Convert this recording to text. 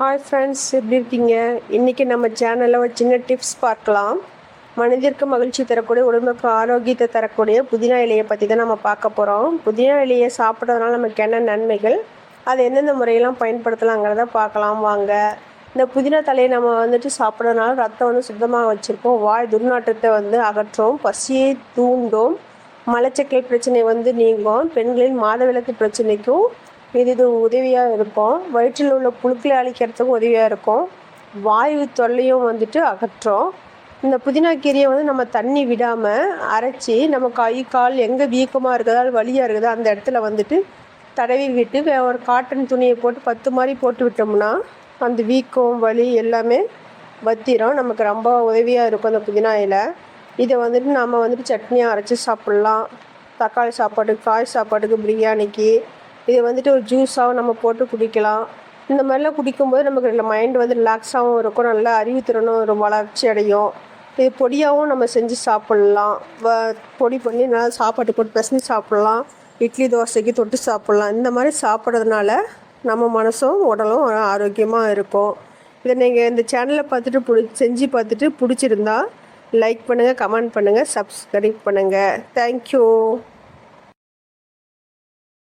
Hi friends, எப்படி இருக்கீங்க? இன்றைக்கி நம்ம சேனலில் ஒரு சின்ன டிப்ஸ் பார்க்கலாம். மனிதருக்கு மகிழ்ச்சி தரக்கூடிய, உடம்புக்கு ஆரோக்கியத்தை தரக்கூடிய புதினா இலையை பற்றி தான் நம்ம பார்க்க போகிறோம். புதினா இலையை சாப்பிட்றதுனால நமக்கு என்ன நன்மைகள், அதை எந்தெந்த முறையெல்லாம் பயன்படுத்தலாங்கிறத பார்க்கலாம் வாங்க. இந்த புதினா தலையை நம்ம சாப்பிட்றதுனால ரத்தம் சுத்தமாக வச்சுருக்கோம். வாய் துர்நாற்றத்தை அகற்றும், பசியை தூண்டும், மலச்சிக்கல் பிரச்சனை நீங்கும், பெண்களின் மாதவிலக்கு பிரச்சனைக்கும் இது உதவியாக இருக்கும். வயிற்றில் உள்ள புழுக்களை அழிக்கிறதுக்கும் உதவியாக இருக்கும். வாயு தொல்லையும் அகற்றும். இந்த புதினா கீரையை நம்ம தண்ணி விடாமல் அரைச்சி நம்ம கை கால் எங்கே வீக்கமாக இருக்குதோ வலியாக இருக்குதோ அந்த இடத்துல தடவி விட்டு ஒரு காட்டன் துணியை போட்டு 10 மாதிரி போட்டு விட்டோம்னா அந்த வீக்கம் வலி எல்லாமே வத்திரும். நமக்கு ரொம்ப உதவியாக இருக்கும் அந்த புதினா இலை. இதை நம்ம சட்னியாக அரைச்சி சாப்பிட்லாம். தக்காளி சாப்பாட்டுக்கு, காய் சாப்பாட்டுக்கு, பிரியாணிக்கு இது ஒரு ஜூஸாகவும் நம்ம போட்டு குடிக்கலாம். இந்த மாதிரிலாம் குடிக்கும்போது நமக்கு மைண்ட் ரிலாக்ஸாகவும் இருக்கும். நல்லா அறிவுத்திறனும் ஒரு வளர்ச்சி அடையும். இது பொடியாகவும் நம்ம செஞ்சு சாப்பிட்லாம். பொடி பண்ணி நல்லா சாப்பாட்டு போட்டு பிசைஞ்சு சாப்பிட்லாம். இட்லி தோசைக்கு தொட்டு சாப்பிட்லாம். இந்த மாதிரி சாப்பிட்றதுனால நம்ம மனசும் உடலும் ஆரோக்கியமாக இருக்கும். இதை நீங்கள் இந்த சேனலை பார்த்துட்டு செஞ்சு பார்த்துட்டு பிடிச்சிருந்தா லைக் பண்ணுங்கள், கமெண்ட் பண்ணுங்கள், சப்ஸ்கிரைப் பண்ணுங்கள். தேங்க்யூ.